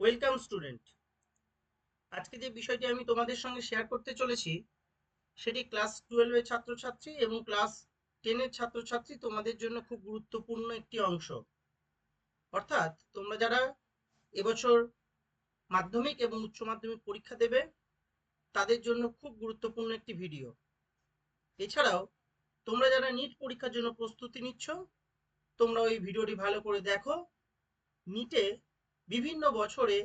Welcome student. আজকে যে বিষয়টি আমি তোমাদের সঙ্গে শেয়ার করতে চলেছি সেটি ক্লাস 12 এর ছাত্রছাত্রী এবং ক্লাস 10 এর ছাত্রছাত্রী তোমাদের জন্য খুব গুরুত্বপূর্ণ একটি অংশ। অর্থাৎ তোমরা যারা এবছর মাধ্যমিক এবং উচ্চ মাধ্যমিক পরীক্ষা দেবে তাদের জন্য খুব গুরুত্বপূর্ণ একটি ভিডিও। এছাড়াও তোমরা যারা নিট পরীক্ষার জন্য প্রস্তুতি নিচ্ছ তোমরা ওই ভিডিওটি ভালো করে দেখো। নিটে বিভিন্ন বছরে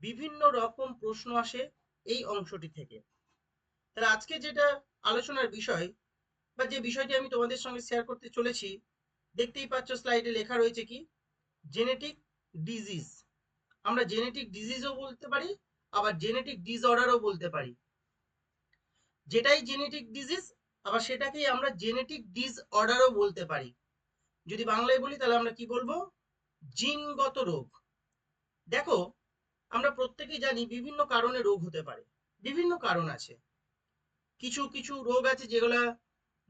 বিভিন্ন রকম প্রশ্ন আসে এই অংশটি থেকে। তাহলে আজকে যেটা আলোচনার বিষয় বা যে বিষয়টি আমি তোমাদের সঙ্গে শেয়ার করতে চলেছি, দেখতেই পাচ্ছ স্লাইডে লেখা রয়েছে কি জেনেটিক ডিজিজ। আমরা জেনেটিক ডিজিজও বলতে পারি, আবার জেনেটিক ডিসঅর্ডারও বলতে পারি। যেটাই জেনেটিক ডিজিজ আবার সেটাকেই আমরা জেনেটিক ডিসঅর্ডারও বলতে পারি। যদি বাংলায় বলি তাহলে আমরা কি বলবো? জিনগত রোগ। দেখো, আমরা প্রত্যেকেই জানি বিভিন্ন কারণে রোগ হতে পারে, বিভিন্ন কারণ আছে। কিছু কিছু রোগ আছে যেগুলা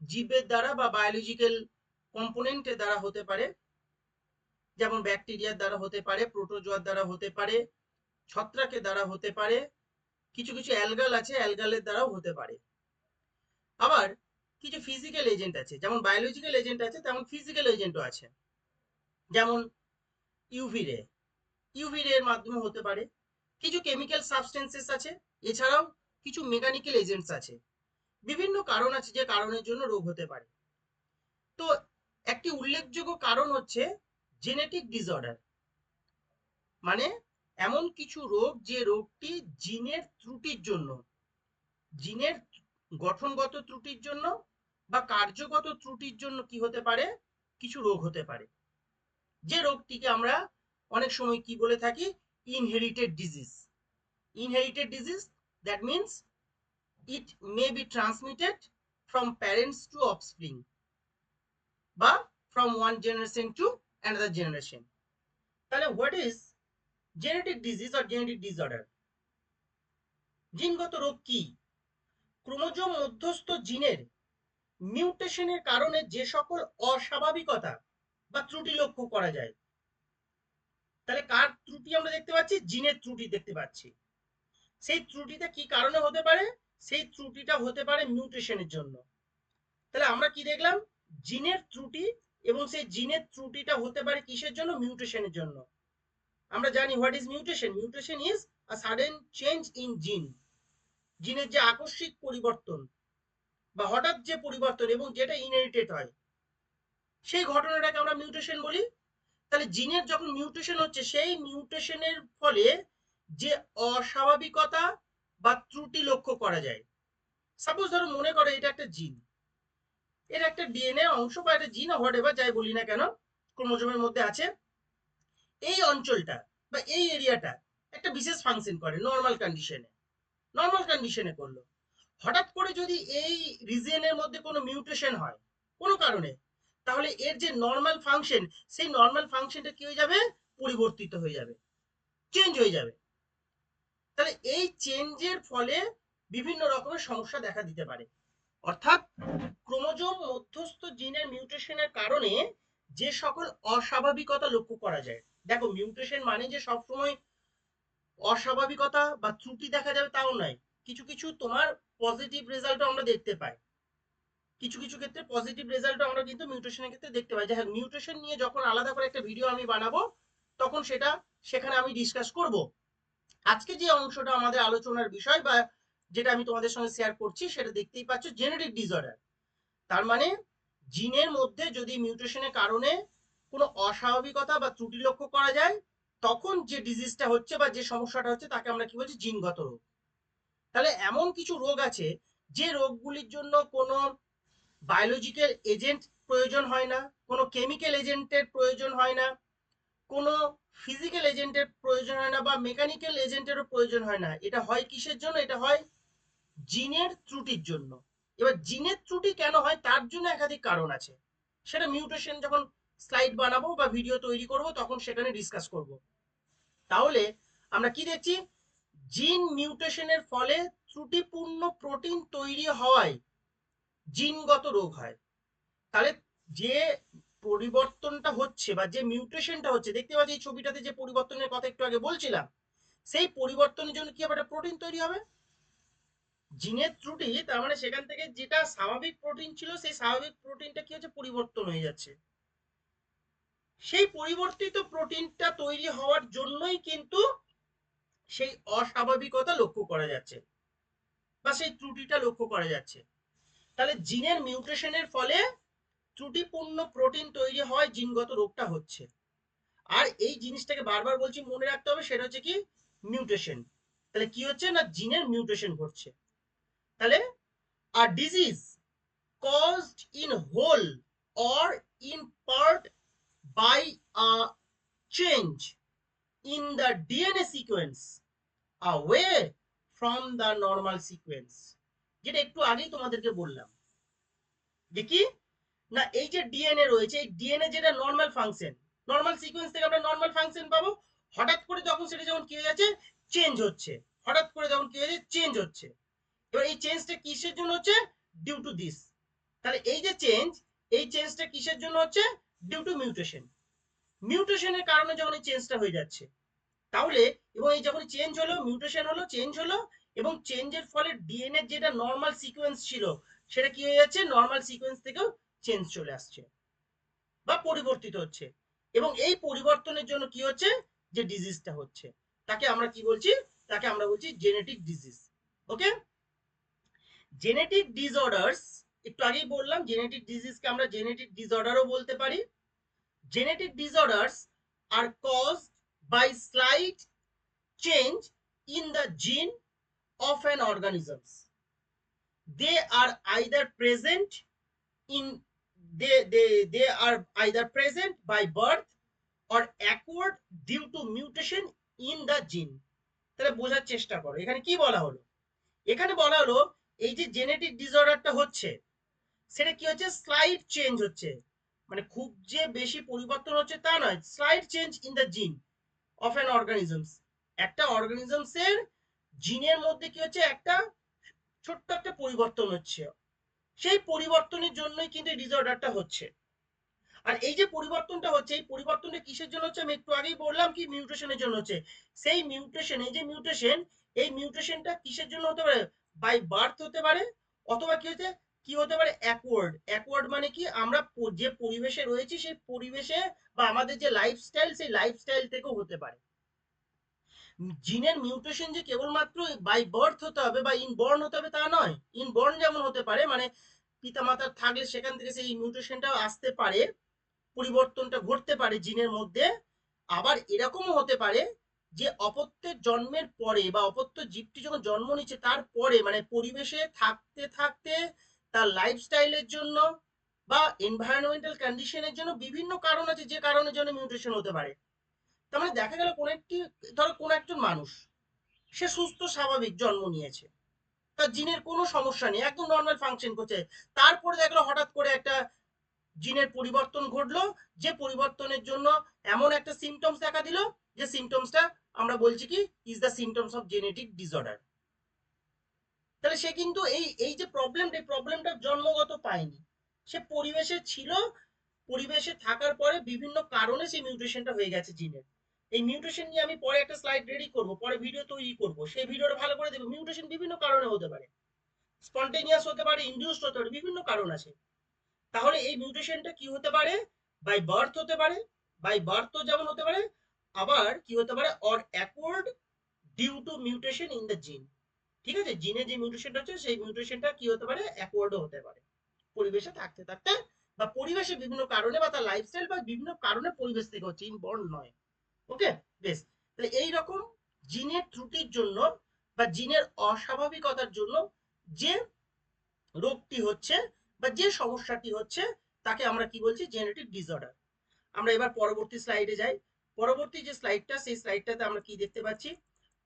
জীবের দ্বারা বা বায়োলজিক্যাল কম্পোনেন্টের দ্বারা হতে পারে, যেমন ব্যাকটেরিয়ার দ্বারা হতে পারে, প্রোটোজোয়ার দ্বারা হতে পারে, ছত্রাকের দ্বারা হতে পারে, কিছু কিছু অ্যালগাল আছে অ্যালগালের দ্বারাও হতে পারে। আবার কিছু ফিজিক্যাল এজেন্ট আছে, যেমন বায়োলজিক্যাল এজেন্ট আছে তেমন ফিজিক্যাল এজেন্টও আছে। যেমন ইউভি রে, ইউভি রে এর মাধ্যমে হতে পারে। কিছু কেমিক্যাল সাবস্টেন্সেস আছে, এছাড়াও কিছু মেকানিক্যাল এজেন্টস আছে। বিভিন্ন কারণ আছে যে কারণের জন্য রোগ হতে পারে। তো একটি উল্লেখযোগ্য কারণ হচ্ছে জেনেটিক ডিসঅর্ডার, মানে এমন কিছু রোগ যে রোগটি জিনের ত্রুটির জন্য, জিনের গঠনগত ত্রুটির জন্য বা কার্যগত ত্রুটির জন্য কি হতে পারে, কিছু রোগ হতে পারে। যে রোগটিকে আমরা অনেক সময় কি বলে থাকি, inherited disease. Inherited disease, that means it may be transmitted from parents to offspring বা from one generation to another generation. তাহলে হোয়াট ইজ জেনেটিক ডিজিজ আর জেনেটিক ডিসঅর্ডার? জিনগত রোগ কি? ক্রোমোজোম মধ্যস্থ জিনের মিউটেশনের কারণে যে সকল অস্বাভাবিকতা বা ত্রুটি লক্ষ্য করা যায়। তাহলে কার ত্রুটি আমরা দেখতে পাচ্ছি? জিনের ত্রুটি দেখতে পাচ্ছি। সেই ত্রুটিটা কি কারণে হতে পারে? সেই ত্রুটিটা হতে পারে মিউটেশনের জন্য। তাহলে আমরা কি দেখলাম? জিনের ত্রুটি, এবং সেই জিনের ত্রুটিটা হতে পারে কিসের জন্য? মিউটেশনের জন্য। আমরা জানি what is mutation. Mutation is a sudden change in জিন। জিনের যে আকস্মিক পরিবর্তন বা হঠাৎ যে পরিবর্তন এবং যেটা ইনহেরিটেড হয়, সেই ঘটনাটাকে আমরা মিউটেশন বলি। তাহলে জিনের যখন মিউটেশন হচ্ছে, সেই মিউটেশনের ফলে যে অস্বাভাবিকতা বা ত্রুটি লক্ষ্য করা যায়। সাপোজ ধরো, মনে করো এটা একটা জিন, এর একটা ডিএনএ অংশ বা একটা জিন হোয়াট এভার যাই বলি না কেন, ক্রোমোজোমের মধ্যে আছে। এই অঞ্চলটা বা এই এরিয়াটা একটা বিশেষ ফাংশন করে নর্মাল কন্ডিশনে, নর্মাল কন্ডিশনে করলো। হঠাৎ করে যদি এই রিজিয়নের মধ্যে কোনো মিউটেশন হয় কোনো কারণে, তাহলে এর যে নর্মাল ফাংশন, সেই নর্মাল ফাংশনটা কি হয়ে যাবে? পরিবর্তিত হয়ে যাবে, চেঞ্জ হয়ে যাবে। তাহলে এই চেঞ্জের ফলে বিভিন্ন রকমের সমস্যা দেখা দিতে পারে। অর্থাৎ ক্রোমোজোম মধ্যস্থ জিনের মিউটেশনের কারণে যে সকল অস্বাভাবিকতা লক্ষ্য করা যায়। দেখো, মিউটেশন মানে যে সবসময় অস্বাভাবিকতা বা ত্রুটি দেখা যাবে তাও নয়। কিছু কিছু তোমার পজিটিভ রেজাল্টও আমরা দেখতে পাই, কিছু কিছু ক্ষেত্রে পজিটিভ রেজাল্টও আমরা কিন্তু মিউটেশনের ক্ষেত্রে দেখতে পাই। যাই হোক, মিউটেশন নিয়ে যখন আলাদা করে একটা ভিডিও আমি বানাবো তখন সেটা সেখানে আমি ডিসকাস করব। আজকে যে অংশটা আমাদের আলোচনার বিষয় বা যেটা আমি তোমাদের সঙ্গে শেয়ার করছি সেটা দেখতেই পাচ্ছ, জেনেটিক ডিসঅর্ডার। তার মানে জিনের মধ্যে যদি মিউটেশনের কারণে কোনো অস্বাভাবিকতা বা ত্রুটি লক্ষ্য করা যায়, তখন যে ডিজিজটা হচ্ছে বা যে সমস্যাটা হচ্ছে তাকে আমরা কি বলছি? জিনগত রোগ। তাহলে এমন কিছু রোগ আছে যে রোগগুলির জন্য কোনো বায়োলজিক্যাল এজেন্ট প্রয়োজন হয় না, কোনো কেমিক্যাল এজেন্টের প্রয়োজন হয় না, কোনো ফিজিক্যাল এজেন্টের প্রয়োজন হয় না বা মেকানিক্যাল এজেন্টেরও প্রয়োজন হয় না। এটা হয় কিসের জন্য? এটা হয় জিনের ত্রুটির জন্য। এবার জিনের ত্রুটি কেন হয় তার জন্য একাধিক কারণ আছে, সেটা মিউটেশন যখন স্লাইড বানাবো বা ভিডিও তৈরি করব তখন সেখানে ডিসকাস করব। তাহলে আমরা কি দেখছি? জিন মিউটেশনের ফলে ত্রুটিপূর্ণ প্রোটিন তৈরি হওয়ায় জিনগত রোগ হয়। তাহলে যে পরিবর্তনটা হচ্ছে বা যে মিউটেশনটা হচ্ছে, দেখতে পাচ্ছি এই ছবিটাতে যে পরিবর্তনের কথা একটু আগে বলছিলাম, সেই পরিবর্তনের জন্য কি হবে, একটা প্রোটিন তৈরি হবে। জিনের ত্রুটি তার মানে সেখান থেকে যেটা স্বাভাবিক প্রোটিন ছিল সেই স্বাভাবিক প্রোটিনটা কি হচ্ছে, পরিবর্তন হয়ে যাচ্ছে। সেই পরিবর্তিত প্রোটিনটা তৈরি হওয়ার জন্যই কিন্তু সেই অস্বাভাবিকতা লক্ষ্য করা যাচ্ছে বা সেই ত্রুটিটা লক্ষ্য করা যাচ্ছে। তাহলে জিনের মিউটেশনের ফলে ত্রুটিপূর্ণ প্রোটিন তৈরি হয়, জিনগত রোগটা হচ্ছে। আর এই জিনিসটাকে বারবার বলছি, মনে রাখতে হবে, সেটা হচ্ছে কি, মিউটেশন। তাহলে কি হচ্ছে না, জিনের মিউটেশন ঘটছে। তাহলে a disease caused in whole or in part by a change in the DNA sequence away from the normal sequence, যেটা একটু আগেই তোমাদেরকে বললাম যে কি না, এই যে ডিএনএ রয়েছে, এই ডিএনএ যেটা নর্মাল ফাংশন, নর্মাল সিকোয়েন্স থেকে আমরা নর্মাল ফাংশন পাবো, হঠাৎ করে যখন সেটা যখন কি হয়ে যাচ্ছে, চেঞ্জ হচ্ছে, হঠাৎ করে যখন কি হয়ে যাচ্ছে, চেঞ্জ হচ্ছে। এবার এই চেঞ্জটা কিসের জন্য হচ্ছে, ডিউ টু দিস। তাহলে এই যে চেঞ্জ, এই চেঞ্জটা কিসের জন্য হচ্ছে, ডিউ টু মিউটেশন। মিউটেশনের কারণে যখন এই চেঞ্জটা হয়ে যাচ্ছে, তাহলে এবং এই যখন চেঞ্জ হলো, মিউটেশন হলো, চেঞ্জ হলো, এবং চেঞ্জের ফলে ডিএনএ যেটা নর্মাল সিকোয়েন্স ছিল সেটা কি হয়ে যাচ্ছে, নর্মাল সিকোয়েন্স থেকেও চেঞ্জ চলে আসছে বা পরিবর্তিত হচ্ছে। এবং এই পরিবর্তনের জন্য কি হচ্ছে, যে ডিজিজটা হচ্ছে, তাকে আমরা কি বলছি, তাকে আমরা বলছি জেনেটিক ডিজিজ। ওকে, জেনেটিক ডিসঅর্ডারস, একটু আগেই বললাম জেনেটিক ডিজিজকে আমরা জেনেটিক ডিসঅর্ডারও বলতে পারি। Genetic disorders are caused by slight change in the gene of an organisms. They are either present in they are either present by birth or acquired due to mutation in the gene. তাহলে বোঝার চেষ্টা করো এখানে কি বলা হলো। এখানে বলা হলো এই যে জেনেটিক ডিসঅর্ডারটা হচ্ছে, সেটা কি হচ্ছে, স্লাইড চেঞ্জ হচ্ছে, মানে খুব যে বেশি পরিবর্তন হচ্ছে তা নয়, স্লাইড চেঞ্জ ইন দ্য জিন অফ অ্যান অর্গানিজমস। একটা অর্গানিজমস এর জিনের মধ্যে কি হচ্ছে, একটা ছোট্ট একটা পরিবর্তন হচ্ছে, সেই পরিবর্তনের জন্যই কিন্তু ডিসঅর্ডারটা হচ্ছে। আর এই যে পরিবর্তনটা হচ্ছে, এই পরিবর্তনটা কিসের জন্য হচ্ছে, আমি একটু আগেই বললাম কি, মিউটেশনের জন্য হচ্ছে। সেই মিউটেশন, এই যে মিউটেশন, এই মিউটেশনটা কিসের জন্য হতে পারে, বাই বার্থ হতে পারে, অথবা কি হচ্ছে, কি হতে পারে, অ্যাকওয়ার্ড। অ্যাকওয়ার্ড মানে কি, আমরা যে পরিবেশে রয়েছি সেই পরিবেশে বা আমাদের যে লাইফস্টাইল, সেই লাইফস্টাইল থেকেও হতে পারে। জিনের মিউটেশন যে কেবলমাত্র বাই বার্থ হতে হবে বা ইনবর্ন হতে হবে তা নয়। ইনবর্ন যেমন হতে পারে, মানে পিতামাতার থাকলে সেখান থেকে সেই মিউটেশনটা আসতে পারে, পরিবর্তনটা ঘটতে পারে জিনের মধ্যে। আবার এরকমও হতে পারে যে অপত্যের জন্মের পরে বা অপত্য জীবটি যখন জন্ম নিচ্ছে তারপরে, মানে পরিবেশে থাকতে থাকতে তার লাইফস্টাইলের জন্য বা এনভায়রনমেন্টাল কন্ডিশনের জন্য বিভিন্ন কারণ আছে, যে কারণের জন্য মিউটেশন হতে পারে। তার মানে দেখা গেল কোন একটি, ধরো কোন একজন মানুষ, সে সুস্থ স্বাভাবিক জন্ম নিয়েছে, তার জিনের কোনো সমস্যা নেই, একদম নর্মাল ফাংশন করছে, তারপরে দেখলো হঠাৎ করে একটা জিনের পরিবর্তন ঘটলো, যে পরিবর্তনের জন্য এমন একটা সিমটমস দেখা দিল, যে সিমটমসটা আমরা বলছি কি, is the symptoms of genetic disorder. তাহলে সে কিন্তু এই এই যে প্রবলেমটা, এই প্রবলেমটা জন্মগত পায়নি, সে পরিবেশে ছিল, পরিবেশে থাকার পরে বিভিন্ন কারণে সেই মিউটেশনটা হয়ে গেছে জিনের। এই মিউটেশন নিয়ে আমি পরে একটা স্লাইড রেডি করব, পরে ভিডিও তৈরি করব, সেই ভিডিওটা ভালো করে দেবো। মিউটেশন বিভিন্ন কারণে হতে পারে, স্পন্টেনিয়াস হতে পারে, ইনডিউসড হতে পারে, বিভিন্ন কারণ আছে। তাহলে এই মিউটেশনটা কি হতে পারে, বাই বার্থ হতে পারে, বাই বার্থ যেমন হতে পারে, আবার কি হতে পারে, or acquired due to mutation in the gene. ঠিক আছে, জিনে যে মিউটেশনটা হচ্ছে সেই মিউটেশনটা কি হতে পারে, অ্যাকওয়ার্ডও হতে পারে, পরিবেশে থাকতে থাকতে বা পরিবেশে বিভিন্ন কারণে বা তার লাইফস্টাইল বা বিভিন্ন কারণে পরিবেশ থেকে হচ্ছে, ইনবর্ন নয়। ওকে, বেশ। তাহলে এই রকম জিনের ত্রুটির জন্য বা জিনের অস্বাভাবিকতার জন্য যে রোগটি হচ্ছে বা যে সমস্যাটি হচ্ছে, তাকে আমরা কি বলছি, জেনেটিক ডিসঅর্ডার। আমরা এবার পরবর্তী স্লাইডে যাই। পরবর্তী যে স্লাইডটা, সেই স্লাইডটাতে আমরা কি দেখতে পাচ্ছি,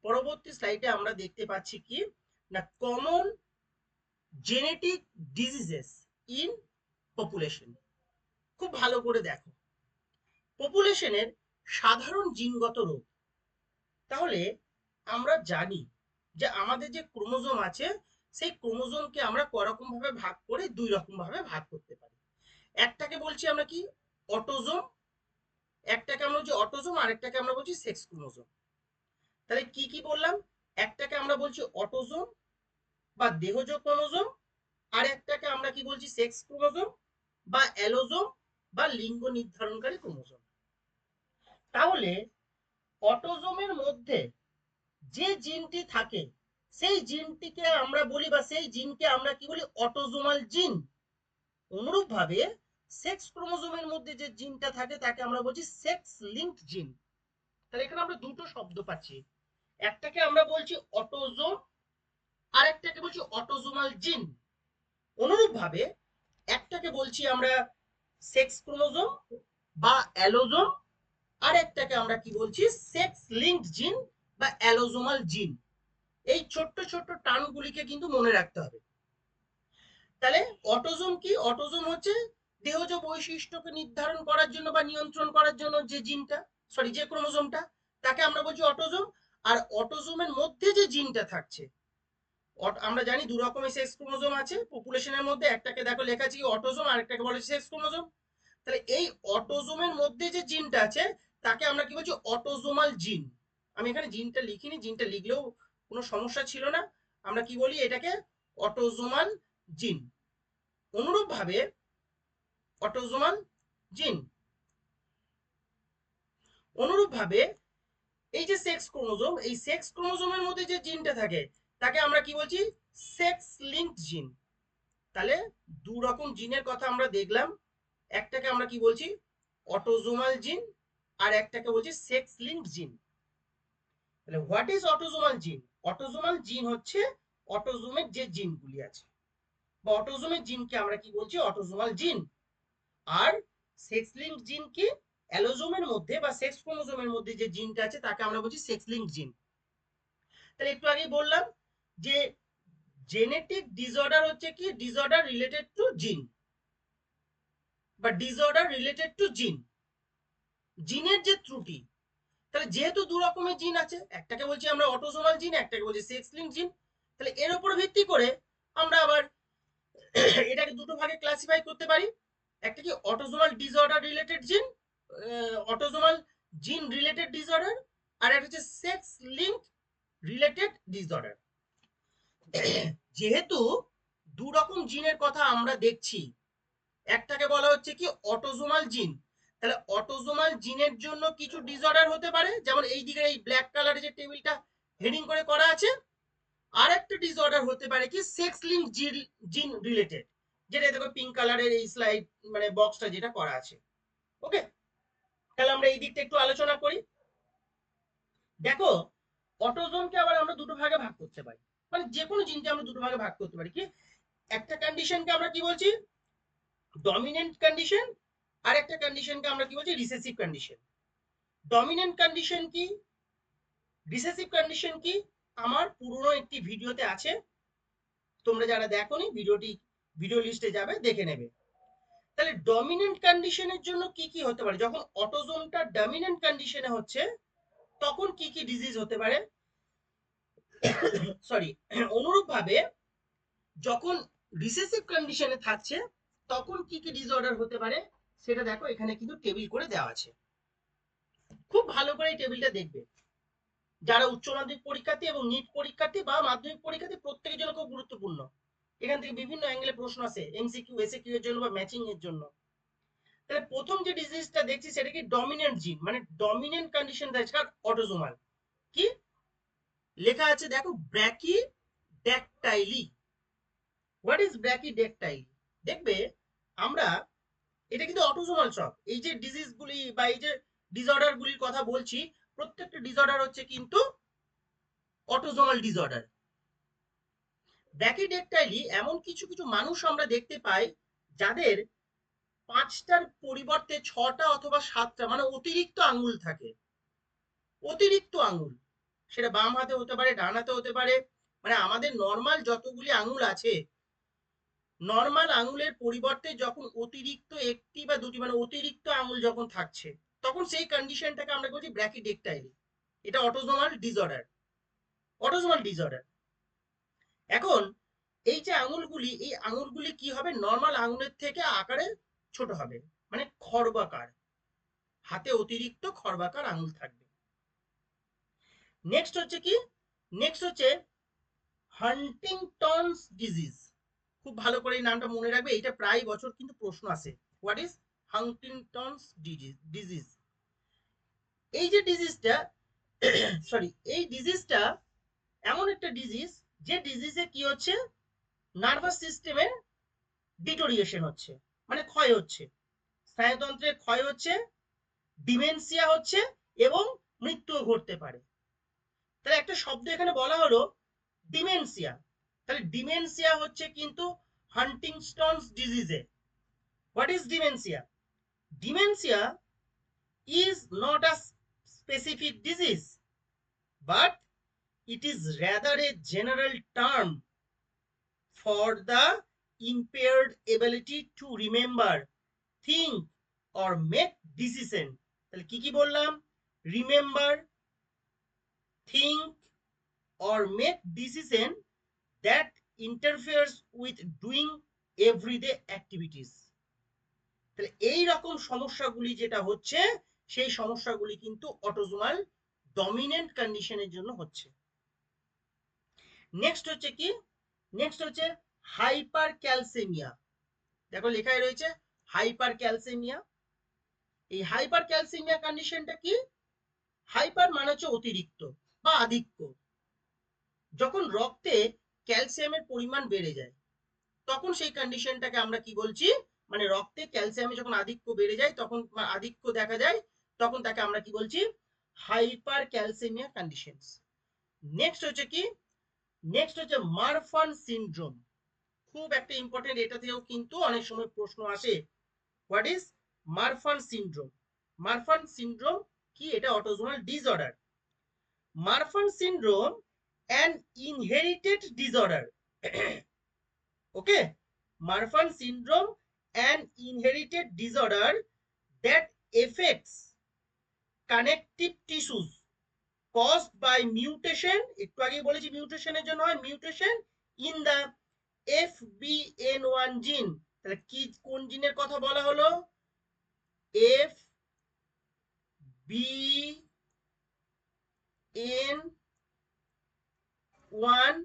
পরবর্তী স্লাইডে আমরা দেখতে পাচ্ছি কি না, common genetic diseases in population. খুব ভালো করে দেখো, পপুলেশনের সাধারণ জিনগত রোগ। তাহলে আমরা জানি যে আমাদের যে ক্রোমোজোম আছে, সেই ক্রোমোজোমকে আমরা করকম ভাবে ভাগ করে দুই রকম ভাবে ভাগ করতে পারি। একটাকে বলছি আমরা কি, অটোজোম, একটাকে আমরা বলছি অটোজোম, আরেকটাকে আমরা বলছি সেক্স ক্রোমোজোম। তাহলে কি কি বললাম? একটাকে আমরা বলছি অটোজোম বা দেহজ ক্রোমোজোম, আর একটাকে আমরা কি বলছি সেক্স ক্রোমোজোম বা অ্যালোজোম বা লিঙ্গ নির্ধারণকারী ক্রোমোজোম। তাহলে অটোজোমের মধ্যে যে জিনটি থাকে সেই জিনটিকে আমরা বলি বা সেই জিনকে আমরা কি বলি অটোজোমাল জিন। অনুরূপভাবে সেক্স ক্রোমোজোমের মধ্যে যে জিনটা থাকে তাকে আমরা বলছি সেক্স লিঙ্কড জিন। তাহলে এখানে আমরা দুটো শব্দ পাচ্ছি, একটাকে আমরা বলছি অটোজোম আর একটাকে বলছি অটোজোমাল জিন। অনুরূপভাবে একটাকে বলছি আমরা সেক্স ক্রোমোজোম বা অ্যালোজোম, আর একটাকে আমরা কি বলছি সেক্স লিঙ্কড জিন বা অ্যালোজোমাল জিন। এই ছোট্ট ছোট্ট টার্মগুলিকে কিন্তু মনে রাখতে হবে। তাহলে অটোজোম কি? অটোজোম হচ্ছে দেহজ বৈশিষ্ট্যকে নির্ধারণ করার জন্য বা নিয়ন্ত্রণ করার জন্য যে জিনটা, সরি যে ক্রোমোজোমটা, তাকে আমরা বলছি অটোজোম। আর অটোজোমের মধ্যে যে জিনটা থাকছে, আমরা জানি দু রকমের সেক্স ক্রোমোজোম আছে পপুলেশনের মধ্যে, একটাকে দেখো লেখা আছে কি অটোজোম, আর একটাকে বলে সেক্স ক্রোমোজোম। তাহলে এই অটোজোমের মধ্যে যে জিনটা আছে তাকে আমরা কি বলছি অটোজোমাল জিন। আমি এখানে জিনটা লিখিনি, জিনটা লিখলেও কোনো সমস্যা ছিল না। আমরা কি বলি এটাকে অটোজোমাল জিন। অনুরূপভাবে অটোজোমাল জিন, অনুরূপভাবে এই যে সেক্স ক্রোমোজোম, এই সেক্স ক্রোমোজোমের মধ্যে যে জিনটা থাকে তাকে আমরা কি বলছি সেক্স লিঙ্কড জিন। তাহলে দু রকম জিনের কথা আমরা দেখলাম, একটাকে আমরা কি বলছি অটোজোমাল জিন আর একটাকে বলছি সেক্স লিঙ্কড জিন। তাহলে হোয়াট ইজ অটোজোমাল জিন? অটোজোমাল জিন হচ্ছে অটোজোমের যে জিনগুলি আছে, বা অটোজোমের জিনকে আমরা কি বলছি অটোজোমাল জিন। আর সেক্স লিঙ্ক জিন কি? অ্যালোজোমের মধ্যে বা সেক্স ক্রোমোজোমের মধ্যে যে জিনটা আছে তাকে আমরা বলছি সেক্স লিঙ্ক জিন। তাহলে একটু আগেই বললাম যে জেনেটিক ডিসঅর্ডার হচ্ছে কি ডিসঅর্ডার রিলেটেড টু জিন বা ডিসঅর্ডার রিলেটেড টু জিন, জিনের যে ত্রুটি। তাহলে যেহেতু দু রকমের জিন আছে, একটাকে বলছি আমরা অটোসোমাল জিন, একটাকে বলছি সেক্স লিঙ্ক জিন, তাহলে এর উপর ভিত্তি করে আমরা আবার এটাকে দুটো ভাগে ক্লাসিফাই করতে পারি। একটা কি অটোসোমাল ডিসঅর্ডার রিলেটেড জিন, অটোসোমাল জিন রিলেটেড ডিসঅর্ডার, আর একটা হচ্ছে সেক্স লিঙ্ক রিলেটেড ডিসঅর্ডার। যেহেতু দু রকম জিনের কথা আমরা দেখছি, একটাকে বলা হচ্ছে কি অটোসোমাল জিন, তাহলে অটোসোমাল জিনের জন্য কিছু ডিসঅর্ডার হতে পারে, যেমন এই দিকে এই ব্ল্যাক কালারের যে টেবিলটা হেডিং করে করা আছে। আর একটা ডিসঅর্ডার হতে পারে কি সেক্স লিঙ্ক জিন রিলেটেড, যেটা দেখো পিঙ্ক কালারের এই স্লাইড মানে বক্সটা যেটা করা আছে। ওকে, তাহলে আমরা এই দিকটা একটু আলোচনা করি। দেখো, অটোজোমকে আবার আমরা দুটো ভাগে ভাগ করতে পারি, মানে যে কোনো জিনকে আমরা দুটো ভাগে ভাগ করতে পারি। কি একটা কন্ডিশনকে আমরা কি বলছি ডমিনেন্ট কন্ডিশন, আর একটা কন্ডিশনকে আমরা কি বলছি রিসেসিভ কন্ডিশন। ডমিনেন্ট কন্ডিশন কি, রিসেসিভ কন্ডিশন কি, আমার পুরনো একটি ভিডিওতে আছে, তোমরা যারা দেখোনি ভিডিওটি ভিডিও লিস্টে যাবে দেখে নেবে। তাহলে ডমিনেন্ট কন্ডিশনের জন্য কি কি হতে পারে, যখন অটোজোমটা ডমিনেন্ট কন্ডিশনে হচ্ছে তখন কি কি ডিজিজ হতে পারে, সরি, অনুরূপভাবে যখন রিসেসিভ কন্ডিশনে থাকছে তখন কি কি ডিসঅর্ডার হতে পারে সেটা দেখো এখানে কিন্তু টেবিল করে দেওয়া আছে। খুব ভালো করে এই টেবিলটা দেখবে, যারা উচ্চ মাধ্যমিক পরীক্ষার্থী এবং নিট পরীক্ষার্থী বা মাধ্যমিক পরীক্ষার্থী প্রত্যেকের জন্য খুব গুরুত্বপূর্ণ। এখান থেকে বিভিন্ন অ্যাঙ্গেলে প্রশ্ন আসে, এমসিকিউ এসএকিউ এর জন্য বা ম্যাচিং এর জন্য। তাহলে প্রথম যে ডিজিজটা দেখছি সেটা কি ডমিনেন্ট জিন, মানে ডমিনেন্ট কন্ডিশন থাকছে কার অটোজোমাল। কি লেখা আছে দেখো ব্র্যাকি ড্যাকটাইলি। What is ব্র্যাকি ড্যাকটাইলি? দেখবে আমরা এটা কিন্তু অটোজোমাল সব, এই যে ডিজিজ গুলি বা এই যে ডিসঅর্ডার গুলির কথা বলছি প্রত্যেকটা ডিসঅর্ডার হচ্ছে কিন্তু অটোজোমাল ডিসঅর্ডার। ব্র্যাকিডেক্টাইলি এমন কিছু কিছু মানুষ আমরা দেখতে পাই যাদের পাঁচটার পরিবর্তে ছটা অথবা সাতটা মানে অতিরিক্ত আঙ্গুল থাকে, অতিরিক্ত আঙ্গুল, সেটা বাম হাতে হতে পারে ডান হাতে হতে পারে। মানে আমাদের নর্মাল যতগুলি আঙ্গুল আছে, নর্মাল আঙ্গুলের পরিবর্তে যখন অতিরিক্ত একটি বা দুটি মানে অতিরিক্ত আঙ্গুল যখন থাকছে তখন সেই কন্ডিশনটাকে আমরা বলছি ব্র্যাকিডেক্টাইলি। এটা অটোজোমাল ডিসঅর্ডার, অটোজোমাল ডিসঅর্ডার। এখন এই যে আঙুলগুলি, এই আঙুলগুলি কি হবে নর্মাল আঙুলের থেকে আকারে ছোট হবে, মানে খর্বাকার, হাতে অতিরিক্ত খর্বাকার আঙুল থাকবে। নেক্সট হচ্ছে কি, নেক্সট হচ্ছে হান্টিংটনস ডিজিজ। খুব ভালো করে এই নামটা মনে রাখবে, এটা প্রায় বছর কিন্তু প্রশ্ন আসে। What is Huntington's disease? এই যে ডিজিজটা, সরি, এই ডিজিজটা এমন একটা ডিজিজ, যে ডিজিজে কি হচ্ছে, নার্ভাস সিস্টেমের ডিটোরিয়েশন হচ্ছে, মানে ক্ষয় হচ্ছে, স্নায়ুতন্ত্রের ক্ষয় হচ্ছে, ডিমেনসিয়া হচ্ছে, এবং মৃত্যুও ঘটতে পারে। তাহলে একটা শব্দ এখানে বলা হলো ডিমেনসিয়া, তাহলে ডিমেনসিয়া হচ্ছে কিন্তু হান্টিংটনস ডিজিজে। What is dementia? Dementia is not a specific disease, but it is rather a general term for the impaired ability to remember, think or make decision। তাহলে কি কি বললাম? Remember, think or make decision that interferes with doing everyday activities। তাহলে এই রকম সমস্যাগুলি যেটা হচ্ছে, সেই সমস্যাগুলি কিন্তু অটোজোমাল ডমিনেন্ট কন্ডিশনের জন্য হচ্ছে। নেক্সট হচ্ছে কি, নেক্সট হচ্ছে হাইপার ক্যালসেমিয়া। দেখো লেখায় রয়েছে হাইপার ক্যালসেমিয়া। এই হাইপার ক্যালসেমিয়া কন্ডিশনটা কি? হাইপার মানে হচ্ছে অতিরিক্ত বা আধিক্য। যখন রক্তে ক্যালসিয়ামের পরিমাণ বেড়ে যায়, তখন সেই কন্ডিশনটাকে আমরা কি বলছি, মানে রক্তে ক্যালসিয়ামের যখন আধিক্য বেড়ে যায়, তখন আধিক্য দেখা যায়, তখন তাকে আমরা কি বলছি, হাইপার ক্যালসেমিয়া কন্ডিশন। নেক্সট হচ্ছে কি, নেক্সট হচ্ছে মারফান সিনড্রোম। খুব একটা ইম্পর্টেন্ট, এটা থেকেও কিন্তু অনেক সময় প্রশ্ন আসে। What is Marfan syndrome? Marfan syndrome কি? এটা autosomal disorder. Marfan syndrome an inherited disorder. Okay, Marfan syndrome an inherited disorder that effects connective tissues caused by mutation, একটু আগে বলেছি মিউটেশনের জন্য হয়, মিউটেশন ইন দা FBN1 জিন। তাহলে কি, কোন জিনের কথা বলা হলো? FBN1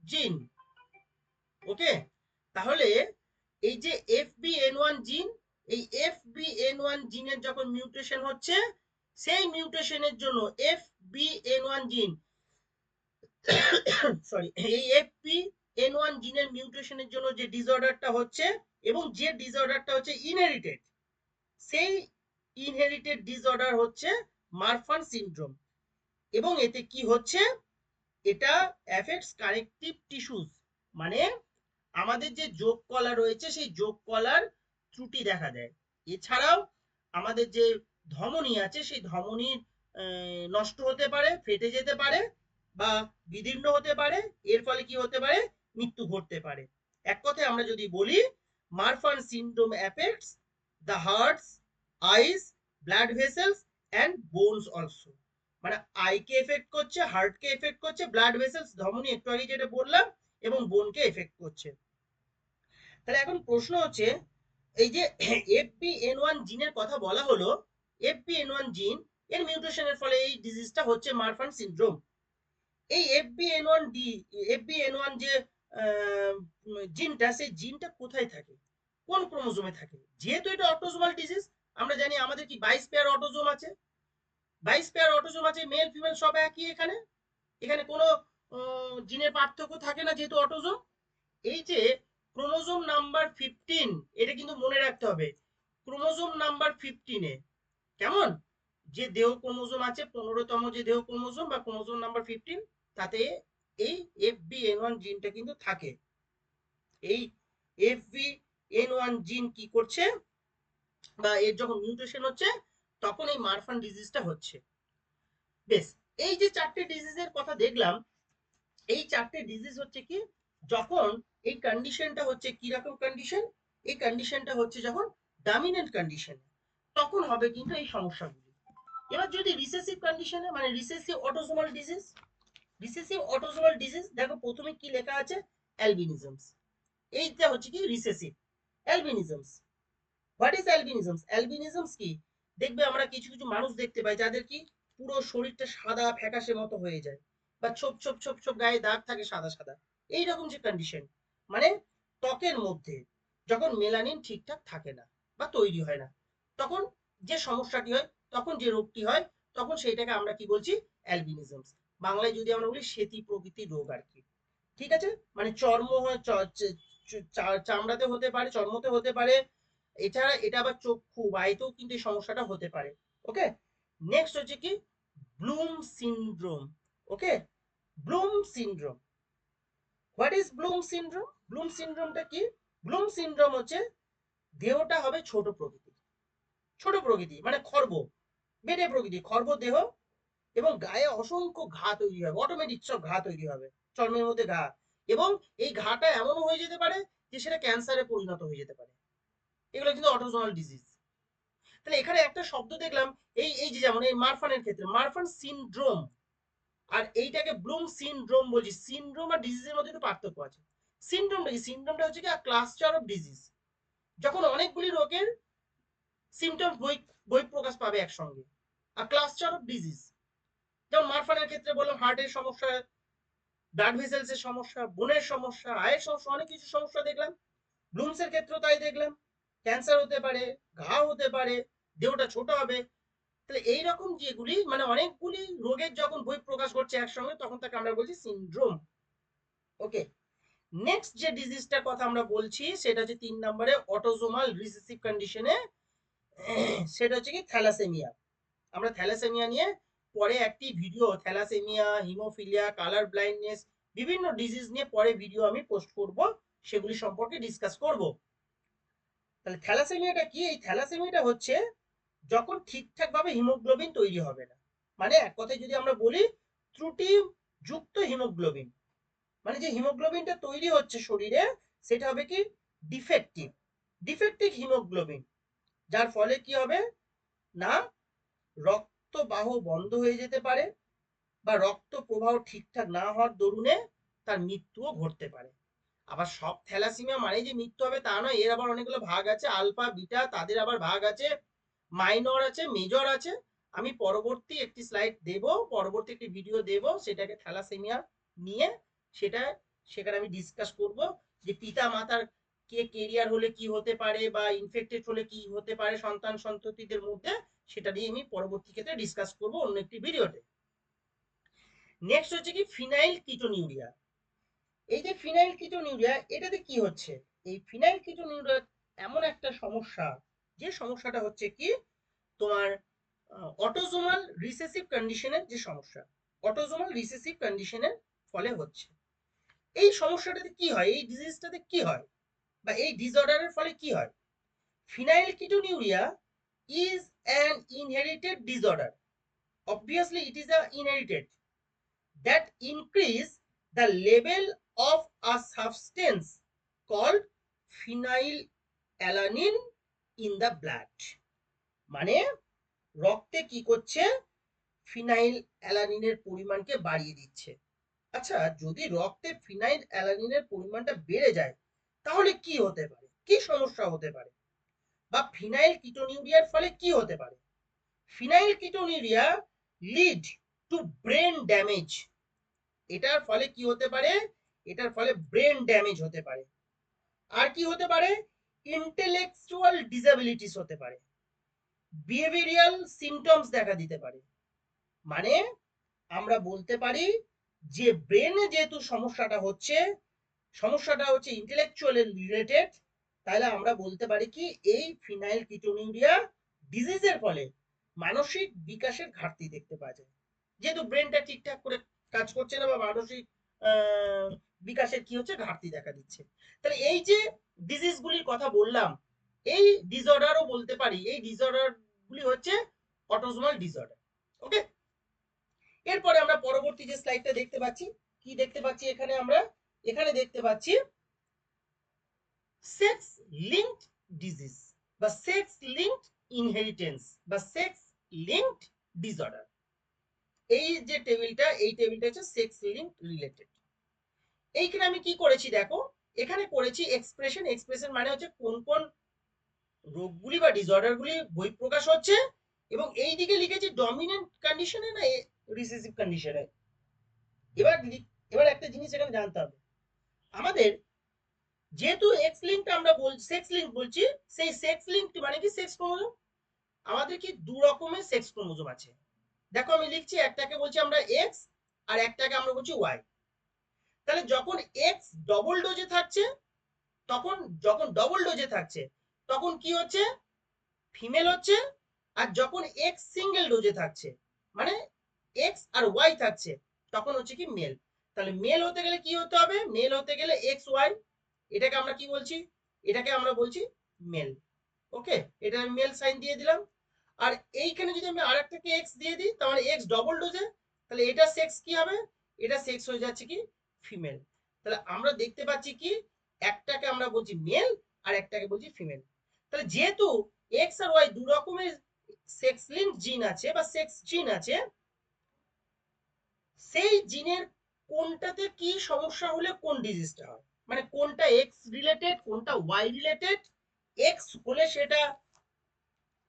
জিন। ওকে, তাহলে এই যে FBN1 জিন, এই FBN1 জিনের যখন মিউটেশন হচ্ছে, সেই মিউটেশনের জন্য FBN1 জিন, সরি, এই FBN1 জিনের মিউটেশনের জন্য যে ডিসঅর্ডারটা হচ্ছে, এবং যে ডিসঅর্ডারটা হচ্ছে ইনহেরিটেড, সেই ইনহেরিটেড ডিসঅর্ডার হচ্ছে মারফান সিনড্রোম। এবং এতে কি হচ্ছে, এটা অ্যাফেক্টস কানেকটিভ টিস্যুস, মানে আমাদের যে যোগ কলা রয়েছে, সেই যোগ কলার ত্রুটি দেখা দেয়। এছাড়াও আমাদের যে ধমনী আছে, সেই ধমনীর নষ্ট হতে পারে, ফেটে যেতে পারে, বা বিদীর্ণ হতে পারে। এর ফলে কি হতে পারে, মৃত্যু ঘটতে পারে। এক কথায় আমরা যদি বলি, Marfan syndrome affects the hearts, eyes, blood vessels and bones also. মানে আইকে এফেক্ট করছে, হার্টকে এফেক্ট করছে, ব্লাড ভেসেলস ধমনী একটু আগে যেটা বললাম, এবং বোনকে এফেক্ট করছে। তাহলে এখন প্রশ্ন হচ্ছে, এই যে FBN1 জিনের কথা বলা হলো, FBN1 জিন এর মিউটেশনের ফলে এই ডিজিজটা হচ্ছে মারফান সিনড্রোম। এই FBN1 যে জিনটা, সেই জিনটা কোথায় থাকে, কোন ক্রোমোজোমে থাকে? যেহেতু এটা অটোজোমাল ডিজিজ, আমরা জানি আমাদের কি 22 পেয়ার অটোজোম আছে, 22 পেয়ার অটোজোম আছে, মেল ফিমেল সব একই। এখানে এখানে কোনো জিনের পার্থক্য থাকে না, যেহেতু অটোজোম। এই যে ক্রোমোজোম নাম্বার 15, এটা কিন্তু মনে রাখতে হবে, ক্রোমোজোম নাম্বার 15-এ, কেমন, যে দেহ ক্রোমোজোম আছে, 15তম যে দেহ ক্রোমোজোম বা ক্রোমোজোম নাম্বার 15, তাতে এই FBN1 জিনটা কিন্তু থাকে। এই FBN1 জিন কি করছে, বা এর যখন মিউটেশন হচ্ছে, তখন এই মারফান ডিজিজটা হচ্ছে। বেশ, এই যে চারটে ডিজিজের কথা দেখলাম, এই চারটে ডিজিজ হচ্ছে কি, যখন এই কন্ডিশনটা হচ্ছে, কি রকম কন্ডিশন, এই কন্ডিশনটা হচ্ছে যখন ডমিনেন্ট কন্ডিশন, তখন হবে কিন্তু এই সমস্যাগুলি। এবার যদি রিসেসিভ কন্ডিশনে, মানে recessive autosomal disease, recessive autosomal disease, দেখো প্রথমে কি লেখা আছে, অ্যালবিনিজমস। এইটা হচ্ছে কি recessive albinisms. What is albinisms? Albinisms কি, দেখবে আমরা কিছু কিছু মানুষ দেখতে পাই যাদের কি পুরো শরীরটা সাদা ফ্যাকাশে মতো হয়ে যায়, বা ছোপ ছোপ ছোপ ছোপ গায়ে দাগ থাকে সাদা সাদা, এইরকম যে কন্ডিশন, মানে ত্বকের মধ্যে যখন মেলানিন ঠিকঠাক থাকে না বা তৈরি হয় না, তখন যে সমস্যাটি হয়, তখন যে রোগটি হয়, তখন সেইটাকে আমরা কি বলছি, অ্যালবিনিজম। বাংলায় যদি আমরা বলি শ্বেতি প্রকৃতির রোগ আর কি। ঠিক আছে, মানে চর্ম হয়, চামড়াতে হতে পারে, চর্মতে হতে পারে, এছাড়া এটা আবার চক্ষু বা এতেও কিন্তু এই সমস্যাটা হতে পারে। ওকে, নেক্সট হচ্ছে কি Bloom syndrome. Okay, Bloom syndrome, what is Bloom syndrome? Bloom সিনড্রোমটা কি? ব্লুম সিনড্রোম হচ্ছে দেহটা হবে ছোট প্রকৃতি, ছোট প্রকৃতি মানে খর্ব, বেটে প্রকৃতি, খর্ব দেহ, এবং গায়ে অসংখ্য ঘা তৈরি হবে, অটোমেটিক সব ঘা তৈরি হবে, চর্মের মধ্যে ঘা, এবং এই ঘাটা এমনও হয়ে যেতে পারে যে সেটা ক্যান্সারে পরিণত হয়ে যেতে পারে। এগুলো কিন্তু অটোজোমাল ডিজিজ। তাহলে এখানে একটা শব্দ দেখলাম, এই এই যে যেমন এই মারফানের ক্ষেত্রে মারফান সিনড্রোম, আর এইটাকে ব্লুম সিনড্রোম বলছি। সিনড্রোম আর ডিজিজের মধ্যে একটু পার্থক্য আছে। সিনড্রোমটা কি? সিনড্রোমটা হচ্ছে কি ক্লাস্টার অফ ডিজিজ, যখন অনেকগুলি রোগের সিমটমস বই প্রকাশ পাবে একসঙ্গে। আর ক্লাস্টার অফ ডিজিজ, যেমন মারফানের ক্ষেত্রে বললাম হার্টের সমস্যা, ব্লাড ভেসেলস এর সমস্যা, বোনের সমস্যা, আয়ের সমস্যা, অনেক কিছু সমস্যা দেখলাম। ব্লুমস এর ক্ষেত্রেও তাই দেখলাম, ক্যান্সার হতে পারে, ঘা হতে পারে, দেহটা ছোট হবে। তাহলে এইরকম যেগুলি মানে অনেকগুলি রোগের যখন বই প্রকাশ করছে একসঙ্গে, তখন তাকে আমরা বলছি সিনড্রোম। ওকে, নেক্সট যে ডিজিজটার কথা আমরা বলছি সেটা হচ্ছে 3 নম্বরে অটোজোমাল রিসেসিভ কন্ডিশনে, সেটা হচ্ছে কি থ্যালাসেমিয়া। আমরা থ্যালাসেমিয়া নিয়ে পরে একটি video, thalassaemia, haemophilia, colour blindness, বিভিন্ন ডিজিজ নিয়ে পরে ভিডিও আমি পোস্ট করব, সেগুলি সম্পর্কে ডিসকাস করব। তাহলে থ্যালাসেমিয়াটা কি? এই থ্যালাসেমিয়াটা হচ্ছে যখন ঠিকঠাক ভাবে হিমোগ্লোবিন তৈরি হবে না, মানে এক কথায় যদি আমরা বলি ত্রুটি যুক্ত হিমোগ্লোবিন, মানে যে হিমোগ্লোবিনটা তৈরি হচ্ছে শরীরে সেটা হবে কি ডিফেক্টিভ, ডিফেক্টিভ হিমোগ্লোবিন, যার ফলে কি হবে না রক্তবাহ বন্ধ হয়ে যেতে পারে, বা রক্ত প্রবাহ ঠিকঠাক না হওয়ার দরুনে তার মৃত্যুও ঘটতে পারে। আবার সব থ্যালাসেমিয়া মানে যে মৃত্যু হবে তা নয়, এর আবার অনেকগুলো ভাগ আছে, আলফা বিটা, তাদের আবার ভাগ আছে, মাইনর আছে, মেজর আছে। আমি পরবর্তী একটি স্লাইড দেব, পরবর্তী একটি ভিডিও দেব, সেটাকে থ্যালাসেমিয়া নিয়ে, সেটা সেখানে আমি ডিসকাস করব যে পিতা মাতার কে কেরিয়ার হলে কি হতে পারে, বা ইনফেক্টেড হলে কি হতে পারে সন্তান সন্ততিদের মধ্যে, সেটা নিয়ে আমি পরবর্তী ক্ষেত্রে ডিসকাস করব অন্য একটি ভিডিওতে। নেক্সট হচ্ছে কি ফিনাইল কিটোনিউরিয়া। এই যে ফিনাইল কিটোনিউরিয়া, এটাতে কি হচ্ছে? এই ফিনাইল কিটোনিউরিয়া এমন একটা সমস্যা, যে সমস্যাটা হচ্ছে কি তোমার অটোজোমাল রিসেসিভ কন্ডিশনের যে সমস্যা, অটোজোমাল রিসেসিভ কন্ডিশনের ফলে হচ্ছে। এই সমস্যাটাতে কি হয়, এই ডিজিজটাতে কি হয়, বা এই ডিসঅর্ডারের ফলে কি হয়? Phenyl ketonuria is an inherited disorder. Obviously it is a inherited that increase the level of a substance called phenylalanine in the blood. মানে রক্তে কি করছে, ফিনাইল অ্যালানিনের পরিমাণকে বাড়িয়ে দিচ্ছে। আচ্ছা, যদি রক্তে ফিনাইল অ্যালানিনের পরিমাণটা বেড়ে যায় তাহলে কি হতে পারে, কি সমস্যা হতে পারে, বা ফিনাইল কিটোনিউরিয়ার ফলে কি হতে পারে? Phenyl ketonuria lead to brain damage. এটার ফলে কি হতে পারে? এটার ফলে ব্রেন ড্যামেজ হতে পারে। আর কি হতে পারে? ইন্টেলেকচুয়াল ডিসএবিলিটিস হতে পারে, বিহেভিয়ারাল সিমটমস দেখা দিতে পারে। মানে আমরা বলতে পারি যে ব্রেনে যেহেতু সমস্যাটা হচ্ছে ইন্টেলেকচুয়াল রিলেটেড, তাহলে আমরা বলতে পারি কি এই ফিনাইল কিটোনিউরিয়া ডিজিজের ফলে মানসিক বিকাশের ঘাটতি দেখতে পাওয়া যায়, যেহেতু ব্রেনটা ঠিকঠাক করে কাজ করছে না, বা মানসিক বিকাশের কি হচ্ছে ঘাটতি দেখা দিচ্ছে। তাহলে এই যে ডিজিজগুলির কথা বললাম, এই ডিসঅর্ডারও বলতে পারি, এই ডিসঅর্ডার গুলি হচ্ছে অটোজোমাল ডিসঅর্ডার। ওকে, এরপরে আমরা পরবর্তী যে স্লাইডটা দেখতে পাচ্ছি, কি দেখতে পাচ্ছি এখানে আমরা, এখানে দেখতে পাচ্ছি সেক্স লিঙ্কড ডিজিজ, বা সেক্স লিঙ্কড ইনহেরিটেন্স, বা সেক্স লিঙ্কড ডিসঅর্ডার। এই যে টেবিলটা, এই টেবিলটা হচ্ছে সেক্স লিঙ্ক রিলেটেড। এইখানে আমি কি করেছি দেখো, এখানে করেছি এক্সপ্রেশন। এক্সপ্রেশন মানে হচ্ছে কোন কোন রোগগুলি বা ডিসঅর্ডারগুলি বহিঃপ্রকাশ হচ্ছে, এবং এই দিকে লিখেছি ডমিনেন্ট কন্ডিশনে না রিসেসিভ কন্ডিশনে। এবার এবার একটা জিনিস এখানে জানতে হবে আমাদের, যেহেতু এক্স লিঙ্ক আমরা বলছি, সেক্স লিঙ্ক বলছি, সেই সেক্স লিঙ্ক মানে কি সেক্স ক্রোমোজোম, আমাদের কি দু রকমের সেক্স ক্রোমোজোম আছে। দেখো আমি লিখছি, একটাকে বলছি আমরা এক্স আর একটাকে আমরা বলছি ওয়াই। তাহলে যখন এক্স ডবল ডোজে থাকছে, তখন যখন ডবল ডোজে থাকছে তখন কি হচ্ছে, ফিমেল হচ্ছে। আর যখন এক্স সিঙ্গেল ডোজে থাকছে, মানে এক্স আর ওয়াই থাকছে, তখন হচ্ছে কি মেল। তাহলে মেল হতে গেলে কি হতে হবে, মেল হতে গেলে এক্স ওয়াই, এটাকে আমরা কি বলছি, এটাকে আমরা বলছি মেল। ওকে, এটা আমি মেল সাইন দিয়ে দিলাম। আর এইখানে যদি আমি আরেকটাকে এক্স দিয়ে দিই, তাহলে এক্স ডবল ডোজে, তাহলে এটা সেক্স কি হবে, এটা সেক্স হয়ে যাচ্ছে কি ফিমেল। তাহলে আমরা দেখতে পাচ্ছি কি একটাকে আমরা বলছি মেল আর একটাকে বলছি ফিমেল। তাহলে যেহেতু এক্স আর ওয়াই দু রকমের সেক্স লিঙ্ক জিন আছে বা সেক্স জিন আছে, সেই জিনের কোনটাতে কি সমস্যা হলে কোন ডিজিজটা হয়, মানে কোনটা এক্স রিলেটেড কোনটা ওয়াই রিলেটেড, এক্স হলে সেটা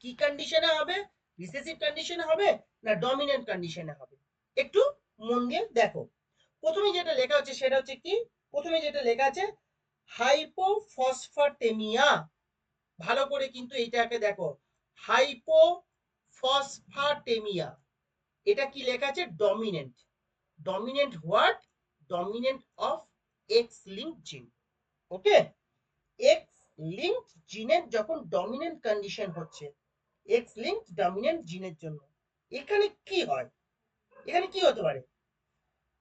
কি কন্ডিশনে হবে, রিসেসিভ কন্ডিশনে হবে না ডমিনেন্ট কন্ডিশনে হবে। একটু মন দিয়ে দেখো, প্রথমে যেটা লেখা হচ্ছে সেটা হচ্ছে কি, প্রথমে যেটা লেখা আছে হাইপোফসফাটেমিয়া। ভালো করে কিন্তু এইটাকে দেখো, হাইপোফসফাটেমিয়া, এটা কি লেখা আছে dominant, dominant what, dominant of x link জিন। ওকে, এক্স লিঙ্ক জিনের যখন ডমিনেন্ট কন্ডিশন হচ্ছে, এক্স লিঙ্ক ডমিনেন্ট জিনের জন্য, এখানে কি হয়, এখানে কি হতে পারে,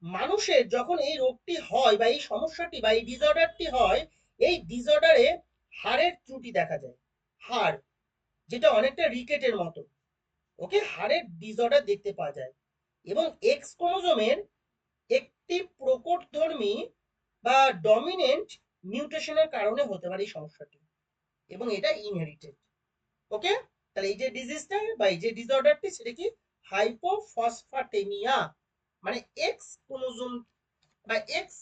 মানুষের যখন এই রোগটি হয় বা এই সমস্যাটি বা এই ডিসঅর্ডারটি হয়, এই ডিসঅর্ডারে হাড়ের ত্রুটি দেখা যায়, হাড় যেটা অনেকটা রিকেটের মতো। ওকে, হাড়ের ডিসঅর্ডার দেখতে পাওয়া যায় এবং এক্স ক্রোমোজোমের একটি প্রকটধর্মী বা ডমিনেন্ট মিউটেশনের কারণে হতে পারে এই সমস্যাটি, এবং এটা ইনহেরিটেড। ওকে, তাহলে এই যে ডিজিজটা বা এই যে ডিসঅর্ডারটি সেটা কি হাইপোফসফাটেমিয়া, মানে এক্স ক্রোমোজোম বা এক্স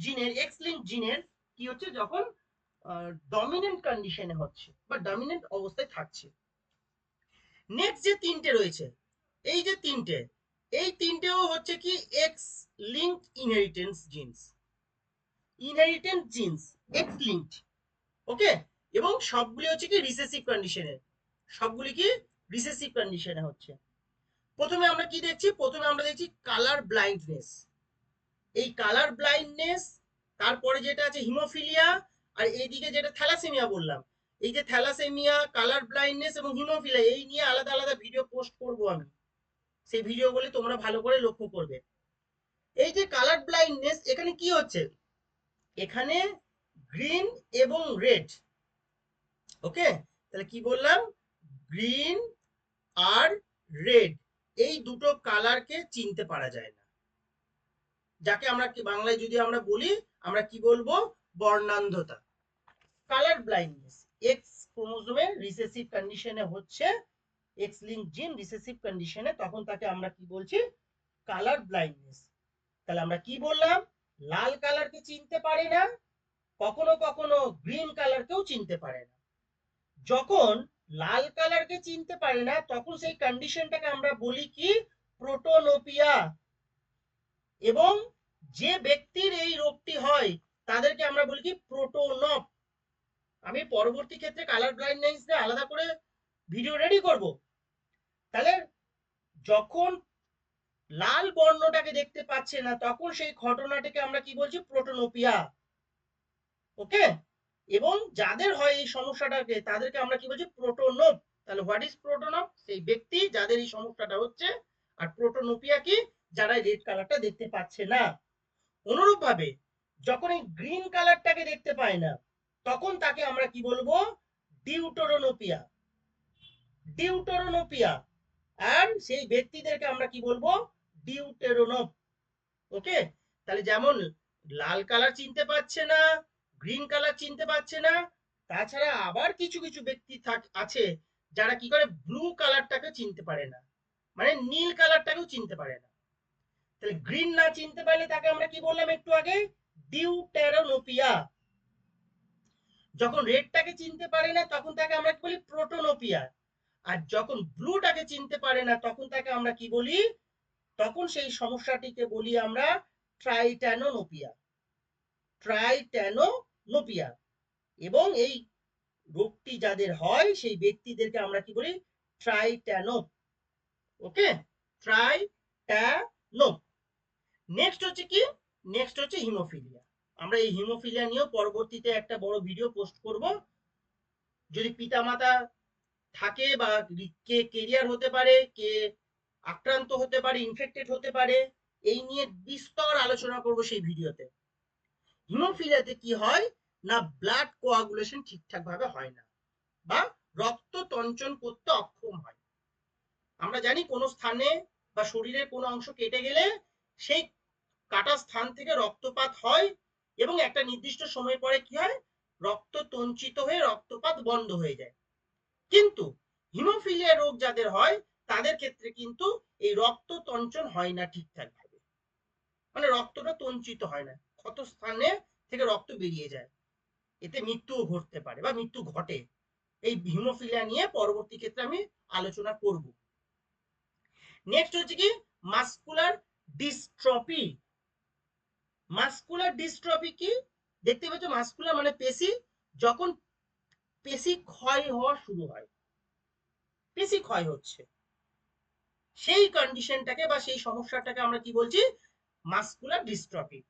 জিনের, এক্স লিঙ্ক জিনের কি হচ্ছে যখন ডমিনেন্ট কন্ডিশনে হচ্ছে বা ডমিনেন্ট অবস্থায় থাকছে। নেক্সট যে তিনটে রয়েছে, এই যে তিনটে, এই তিনটেও হচ্ছে কি X link inheritance genes, inheritance genes X linked. Okay, এবং সবগুলি হচ্ছে কি রিসেসিভ কন্ডিশনে, সবগুলি কি রিসেসিভ কন্ডিশনে হচ্ছে। প্রথমে আমরা কি দেখছি, প্রথমে আমরা দেখছি কালার ব্লাইন্ডনেস, এই কালার ব্লাইন্ডনেস, তারপরে যেটা আছে হিমোফিলিয়া, আর এইদিকে যেটা থ্যালাসেমিয়া বললাম, এই যে থ্যালাসেমিয়া, কালার ব্লাইন্ডনেস এবং হিমোফিলিয়া, এই নিয়ে আলাদা আলাদা ভিডিও পোস্ট করব আমি, সেই ভিডিওগুলি তোমরা ভালো করে লক্ষ্য করবে। এই যে কালার ব্লাইন্ডনেস, এখানে কি হচ্ছে, এখানে গ্রিন এবং রেড। ওকে, তাহলে কি বললাম, গ্রিন আর রেড, এই দুটো কালারকে চিনতে পারা যায় না, যাকে আমরা কি বাংলায় যদি আমরা বলি, আমরা কি বলবো, বর্ণান্ধতা। কালার ব্লাইন্ডনেস এক্স ক্রোমোজোমের রিসেসিভ কন্ডিশনে হচ্ছে, এক্স লিঙ্ক জিন রিসেসিভ কন্ডিশনে, তখন তাকে আমরা কি বলছি, কালার ব্লাইন্ডনেস। তাহলে আমরা কি বললাম, লাল কালারকে চিনতে পারে না, কখনো কখনো গ্রিন কালারকেও চিনতে পারে না। যখন লাল কালারকে চিনতে পারে না, তখন সেই কন্ডিশনটাকে আমরা বলি কি প্রোটোনোপিয়া। এবং যে ব্যক্তির এই রোগটি হয় তাদেরকে আমরা বলি কি প্রোটোনপ। আমি পরবর্তী ক্ষেত্রে কালার ব্লাইন্ডনেস নিয়ে আলাদা করে ভিডিও রেডি করব। তাহলে যখন লাল বর্ণটাকে দেখতে পাচ্ছে না, তখন সেই ঘটনাটাকে আমরা কি বলছি, প্রোটোনোপিয়া। ওকে, এবং যাদের হয় এই সমস্যাটাকে তাদেরকে আমরা কি বলছি, প্রোটোনোপ। তাহলে হোয়াট ইজ প্রোটোনোপ, সেই ব্যক্তি যাদের এই সমস্যাটা হচ্ছে। আর প্রোটোনোপিয়া কি, যারা রেড কালারটা দেখতে পাচ্ছে না। অনুরূপ ভাবে যখন এই গ্রিন কালারটাকে দেখতে পায় না, তখন তাকে আমরা কি বলবো, ডিউটোরোনোপিয়া, ডিউটোরোনোপিয়া। আর সেই ব্যক্তিদেরকে আমরা কি বলবো, ডিউটেরোনোপ। ওকে, তাহলে যেমন লাল কালার চিনতে পারছে না, গ্রিন কালার চিনতে পারছে না, তাছাড়া আবার কিছু কিছু ব্যক্তি আছে যারা কি করে ব্লু কালারটাকে চিনতে পারে না, মানে নীল কালারটাকেও চিনতে পারে না। তাহলে গ্রিন না চিনতে পারলে তাকে আমরা কি বললাম একটু আগে, ডিউটেরোনোপিয়া। যখন রেডটাকে চিনতে পারে না, তখন তাকে আমরা কি বলি, প্রোটোনোপিয়া। আর যখন ব্লুটাকে চিনতে পারে না তখন তাকে আমরা কি বলি, তখন সেই সমস্যাটিকে বলি আমরা ট্রাইট্যানোনোপিয়া। ট্রাইট্যানোনোপিয়া। এবং এই রোগটি যাদের হয় সেই ব্যক্তিদেরকে আমরা কি বলি, ট্রাইট্যানোপ। ওকে, ট্রাইট্যানোপ। নেক্সট হচ্ছে কি, নেক্সট হচ্ছে হিমোফিলিয়া। আমরা এই হিমোফিলিয়া নিয়েও পরবর্তীতে একটা বড় ভিডিও পোস্ট করব। যদি পিতামাতা থাকে বা কে কেরিয়ার হতে পারে, কে আক্রান্ত হতে পারে, ইনফেক্টেড হতে পারে, এই নিয়ে বিস্তর আলোচনা করব সেই ভিডিওতে। হিমোফিলিয়াতে কি হয় না, ব্লাড কোয়াগুলেশন ঠিকঠাক ভাবে হয় না বা রক্ত তঞ্চন করতে অক্ষম হয়। আমরা জানি কোন স্থানে বা শরীরের কোন অংশ কেটে গেলে সেই কাটা স্থান থেকে রক্তপাত হয় এবং একটা নির্দিষ্ট সময় পরে কি হয়, রক্ত তঞ্চিত হয়ে রক্তপাত বন্ধ হয়ে যায়। কিন্তু হিমোফিলিয়া রোগ যাদের হয় তাদের ক্ষেত্রে কিন্তু এই রক্ত তঞ্চন হয় না ঠিকঠাক ভাবে, মানে রক্তটা তঞ্চিত হয় না, ক্ষত স্থানে থেকে রক্ত বেরিয়ে যায়। এতে মৃত্যুও ঘটতে পারে বা মৃত্যু ঘটে। এই হিমোফিলিয়া নিয়ে পরবর্তী ক্ষেত্রে আমি আলোচনা করব। নেক্সট হচ্ছে কি মাসকুলার ডিস্ট্রফি। মাসকুলার ডিস্ট্রফি কি, দেখতে পাচ্ছ মাসকুলার মানে পেশি, যখন পেশি ক্ষয় হওয়া শুরু হয়, পেশি ক্ষয় হচ্ছে, সেই কন্ডিশনটাকে বা সেই সমস্যাটাকে আমরা কি বলছি, মাসকুলার ডিস্ট্রফি।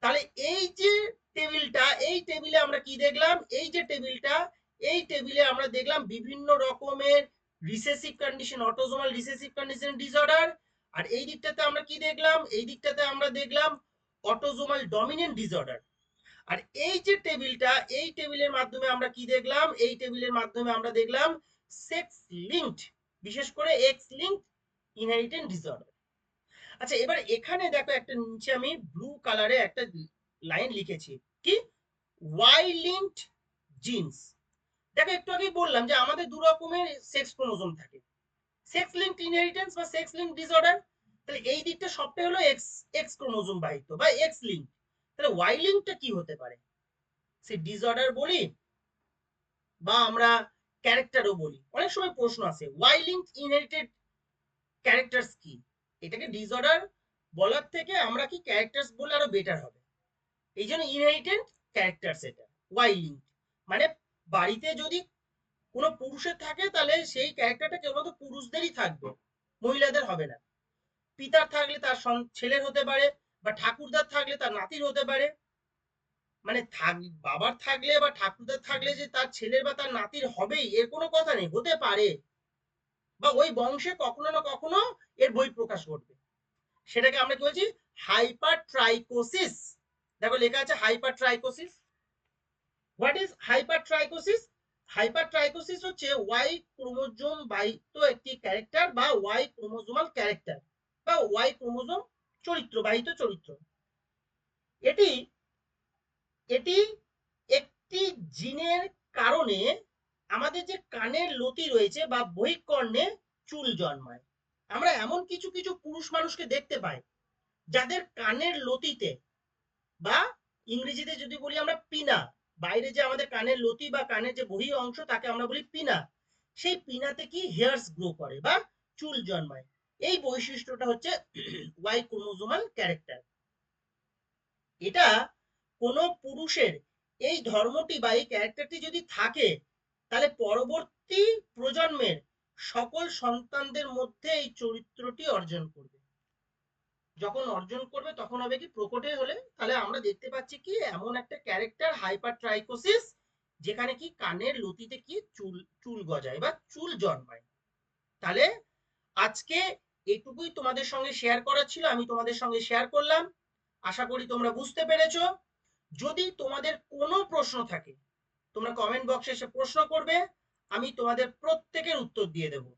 তাহলে এই যে টেবিলটা, এই টেবিলে আমরা কি দেখলাম, এই যে টেবিলটা, এই টেবিলে আমরা দেখলাম বিভিন্ন রকমের recessive condition, autosomal recessive condition disorder. আর এই দিকটাতে আমরা কি দেখলাম, এই দিকটাতে আমরা দেখলাম অটোজোমাল ডমিনেন্ট ডিসঅর্ডার। আর এই যে টেবিলটা, এই টেবিলের মাধ্যমে আমরা কি দেখলাম, এই টেবিলের মাধ্যমে আমরা দেখলাম সেক্স লিঙ্কড, বিশেষ করে এক্স লিঙ্কড ইনহেরিটেন্ট ডিসঅর্ডার। আচ্ছা, এবার এখানে দেখো একটা নিচে আমি ব্লু কালারে একটা লাইন লিখেছি, কি ওয়াই লিঙ্কড জিনস। দেখো একটু আগেই বললাম যে আমাদের দু রকমের সেক্স ক্রোমোজোম থাকে, সেক্স লিঙ্কড ইনহেরিটেন্স বা সেক্স লিঙ্কড ডিসঅর্ডার। তাহলে এই দিকটা সবটাই হলো এক্স এক্স ক্রোমোজোম বাহিত বা এক্স লিঙ্ক। তাহলে ওয়াই লিঙ্কটা কি হতে পারে, সে ডিসঅর্ডার বলি বা আমরা ক্যারেক্টারও বলি। অনেক সময় প্রশ্ন আসে ওয়াই লিঙ্কড ইনহেরিটেড ক্যারেক্টারস কি, এটাকে ডিসঅর্ডার বলার থেকে আমরা কি ক্যারেক্টারস বলে আরো বেটার হবে। এই জন্য ইনহেরিটেন্ট ক্যারেক্টারস, এটা ওয়াই লিঙ্ক মানে বাড়িতে যদি কোনো পুরুষের থাকে তাহলে সেই ক্যারেক্টারটা কেবলমাত্র পুরুষদেরই থাকবে, মহিলাদের হবে না। পিতার থাকলে তার ছেলের হতে পারে, বা ঠাকুরদার থাকলে তার নাতির হতে পারে। মানে বাবার থাকলে বা ঠাকুরদার থাকলে যে তার ছেলের বা তার নাতির হবেই এর কোনো কথা নেই, হতে পারে, বা ওই বংশে কখনো না কখনো এর বহিঃপ্রকাশ ঘটবে। সেটাকে আমরা কি বলছি, হাইপার ট্রাইকোসিস। দেখো লেখা আছে hypertrichosis. What is hypertrichosis? Hypertrichosis হচ্ছে ওয়াই ক্রোমোজোম বাহিত একটি ক্যারেক্টার বা ওয়াই ক্রোমোজোমাল ক্যারেক্টার বা ওয়াই ক্রোমোজোম চরিত্র বাহিত চরিত্র। এটি এটি একটি জিনের কারণে আমাদের যে কানের লতি রয়েছে বা বহিঃকর্ণে চুল জন্মায়। আমরা এমন কিছু কিছু পুরুষ মানুষকে দেখতে পাই যাদের কানের লতিতে বা ইংরেজিতে যদি বলি আমরা পিনা, বাইরে যে আমাদের কানের লতি বা কানের যে বহি অংশ তাকে আমরা বলি পিনা, সেই পিনাতে কি হেয়ার্স গ্রো করে বা চুল জন্মায়। এই বৈশিষ্ট্যটা হচ্ছে ওয়াই ক্রোমোজোমাল ক্যারেক্টার। এটা কোনো পুরুষের এই ধর্মটি বা এই ক্যারেক্টারটি যদি থাকে তাহলে পরবর্তী প্রজন্মের সকল সন্তানদের মধ্যে এই চরিত্রটি অর্জন করবে। যখন অর্জন করবে তখন হবে কি প্রকটে হলে, তাহলে আমরা দেখতে পাচ্ছি কি এমন একটা ক্যারেক্টার হাইপার ট্রাইকোসিস, যেখানে কি কানের লতিতে কি চুল চুল গজায় বা চুল জন্মায়। তাহলে আজকে এটুকুই তোমাদের সঙ্গে শেয়ার করার ছিল, আমি তোমাদের সঙ্গে শেয়ার করলাম। আশা করি তোমরা বুঝতে পেরেছো। যদি তোমাদের কোনো প্রশ্ন থাকে তোমরা কমেন্ট বক্সে এসে প্রশ্ন করবে, আমি তোমাদের প্রত্যেকের উত্তর দিয়ে দেবো।